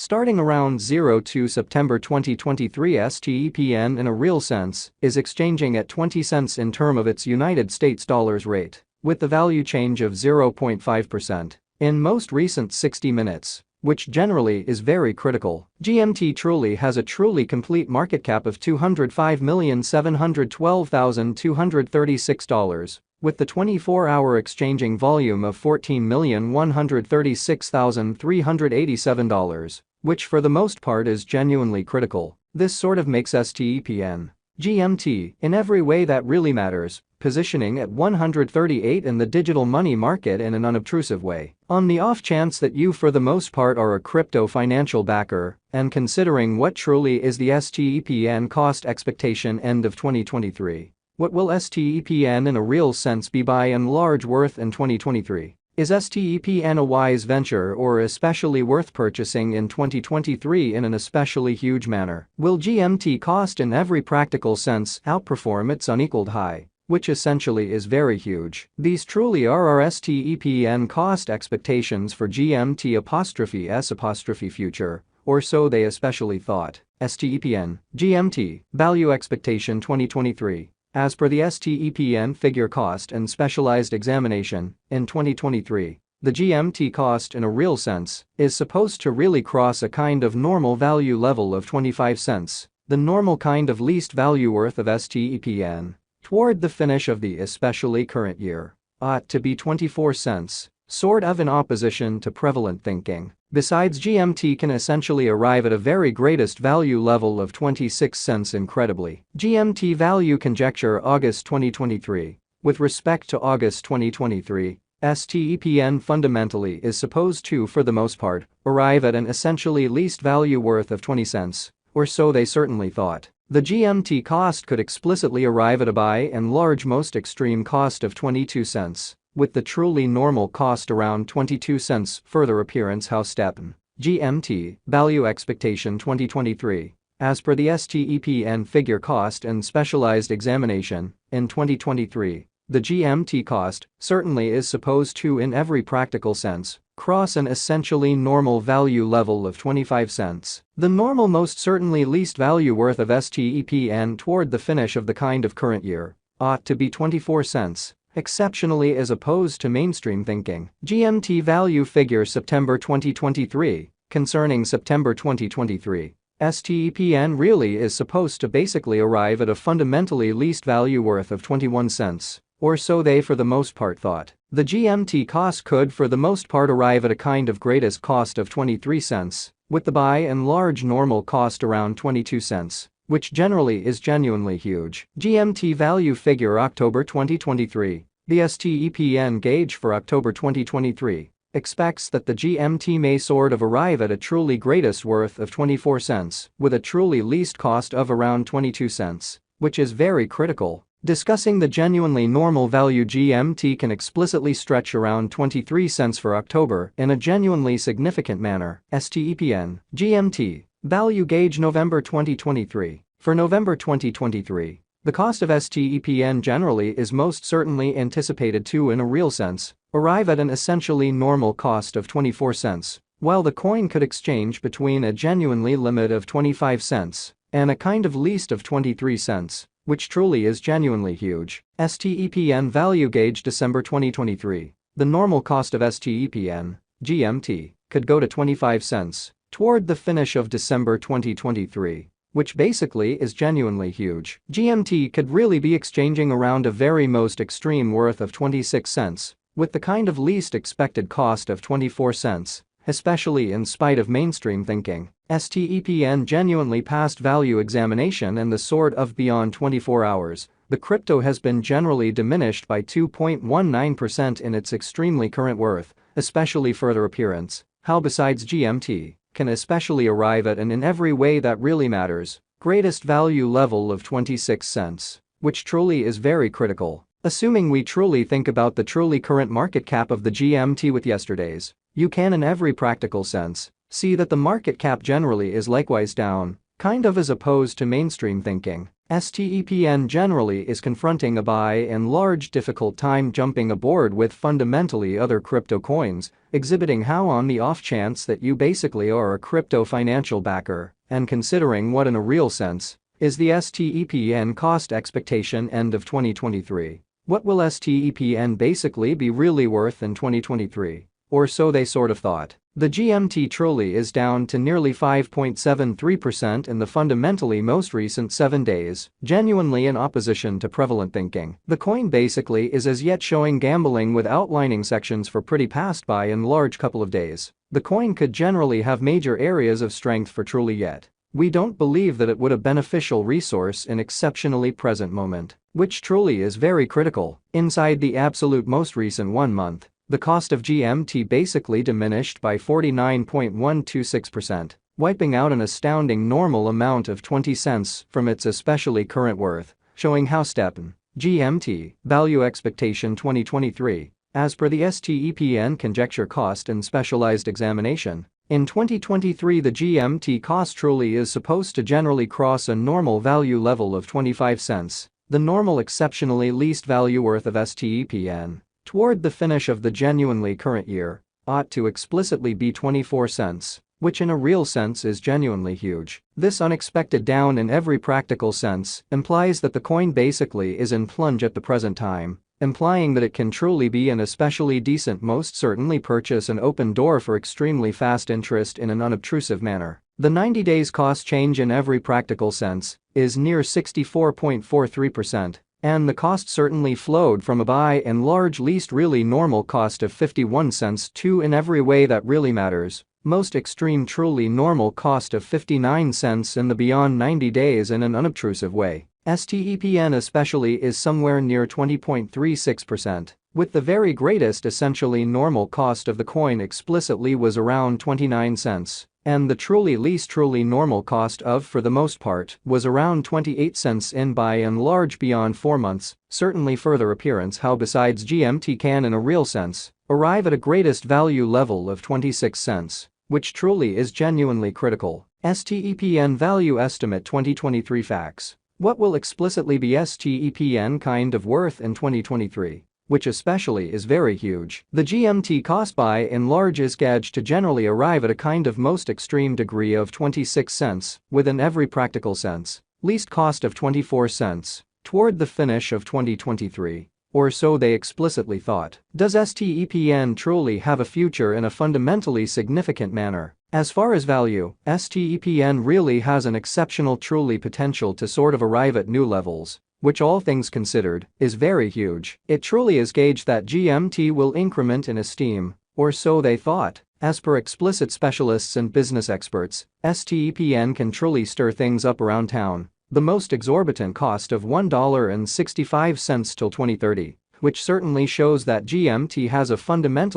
Starting around 02 September 2023, Stepn in a real sense is exchanging at 20 cents in term of its United States dollars rate, with the value change of 0.5% in most recent 60 minutes, which generally is very critical. GMT truly has a truly complete market cap of $205,712,236, with the 24-hour exchanging volume of $14,136,387, which for the most part is genuinely critical. This sort of makes Stepn GMT, in every way that really matters, positioning at 138 in the digital money market in an unobtrusive way. On the off chance that you for the most part are a crypto financial backer, and considering what truly is the Stepn cost expectation end of 2023, what will Stepn in a real sense be by and large worth in 2023? Is Stepn a wise venture or especially worth purchasing in 2023 in an especially huge manner? Will GMT cost in every practical sense outperform its unequaled high, which essentially is very huge? These truly are our Stepn cost expectations for GMT'(S) future, or so they especially thought. Stepn GMT value expectation 2023. As per the Stepn figure cost and specialized examination, in 2023, the GMT cost in a real sense is supposed to really cross a kind of normal value level of 25 cents, the normal kind of least value worth of Stepn, toward the finish of the especially current year, ought to be 24 cents, sort of in opposition to prevalent thinking. Besides, GMT can essentially arrive at a very greatest value level of 26 cents incredibly. GMT value conjecture August 2023. With respect to August 2023, Stepn fundamentally is supposed to, for the most part, arrive at an essentially least value worth of 20 cents, or so they certainly thought. The GMT cost could explicitly arrive at a by and large most extreme cost of 22 cents. With the truly normal cost around 22 cents. Further appearance how Stepn GMT value expectation 2023. As per the Stepn figure cost and specialized examination, in 2023, the GMT cost certainly is supposed to in every practical sense cross an essentially normal value level of 25 cents. The normal most certainly least value worth of Stepn toward the finish of the kind of current year ought to be 24 cents. Exceptionally as opposed to mainstream thinking. GMT value figure September 2023. Concerning September 2023, Stepn really is supposed to basically arrive at a fundamentally least value worth of 21 cents, or so they for the most part thought. The GMT cost could for the most part arrive at a kind of greatest cost of 23 cents, with the by and large normal cost around 22 cents. Which generally is genuinely huge. GMT value figure October 2023. The Stepn gauge for October 2023 expects that the GMT may sort of arrive at a truly greatest worth of 24 cents, with a truly least cost of around 22 cents, which is very critical. Discussing the genuinely normal value, GMT can explicitly stretch around 23 cents for October in a genuinely significant manner. Stepn GMT value gauge November 2023. For November 2023, the cost of Stepn generally is most certainly anticipated to, in a real sense, arrive at an essentially normal cost of 24 cents, while the coin could exchange between a genuinely limit of 25 cents and a kind of least of 23 cents, which truly is genuinely huge. Stepn value gauge December 2023. The normal cost of Stepn GMT could go to 25 cents toward the finish of December 2023, which basically is genuinely huge. GMT could really be exchanging around a very most extreme worth of 26 cents, with the kind of least expected cost of 24 cents, especially in spite of mainstream thinking. Stepn genuinely passed value examination and the sort of beyond 24 hours, the crypto has been generally diminished by 2.19% in its extremely current worth, especially further appearance. How besides GMT can especially arrive at an in every way that really matters, greatest value level of 26 cents, which truly is very critical. Assuming we truly think about the truly current market cap of the GMT with yesterday's, you can in every practical sense see that the market cap generally is likewise down, Kind of as opposed to mainstream thinking, STEPN generally is confronting a by and large difficult time jumping aboard with fundamentally other crypto coins, exhibiting how on the off chance that you basically are a crypto financial backer, and considering what in a real sense is the STEPN cost expectation end of 2023. What will STEPN basically be really worth in 2023? Or so they sort of thought. The GMT truly is down to nearly 5.73% in the fundamentally most recent 7 days, genuinely in opposition to prevalent thinking. The coin basically is as yet showing gambling with outlining sections for pretty past by and large couple of days. The coin could generally have major areas of strength for truly yet. We don't believe that it would a beneficial resource in exceptionally present moment, which truly is very critical. Inside the absolute most recent 1 month, the cost of GMT basically diminished by 49.126%, wiping out an astounding normal amount of 20 cents from its especially current worth, showing how Stepn, GMT, value expectation 2023, as per the STEPN conjecture cost and specialized examination. In 2023 the GMT cost truly is supposed to generally cross a normal value level of 25 cents, the normal exceptionally least value worth of STEPN. Toward the finish of the genuinely current year, ought to explicitly be 24 cents, which in a real sense is genuinely huge. This unexpected down in every practical sense implies that the coin basically is in plunge at the present time, implying that it can truly be an especially decent most certainly purchase an open door for extremely fast interest in an unobtrusive manner. The 90 days cost change in every practical sense is near 64.43%. And the cost certainly flowed from a by and large least really normal cost of 51 cents to in every way that really matters, most extreme truly normal cost of 59 cents in the beyond 90 days in an unobtrusive way. STEPN especially is somewhere near 20.36%, with the very greatest essentially normal cost of the coin explicitly was around 29 cents. And the truly least truly normal cost of for the most part was around 28 cents in by and large beyond 4 months, certainly further appearance how besides GMT can in a real sense arrive at a greatest value level of 26 cents, which truly is genuinely critical. STEPN value estimate 2023 facts. What will explicitly be STEPN kind of worth in 2023? Which especially is very huge. The GMT cost by and large is gauged to generally arrive at a kind of most extreme degree of 26 cents, within every practical sense, least cost of 24 cents, toward the finish of 2023. Or so they explicitly thought. Does STEPN truly have a future in a fundamentally significant manner? As far as value, STEPN really has an exceptional truly potential to sort of arrive at new levels, which all things considered, is very huge. It truly is gauged that GMT will increment in esteem, or so they thought. As per explicit specialists and business experts, STEPN can truly stir things up around town. The most exorbitant cost of $1.65 till 2030, which certainly shows that GMT has a fundamental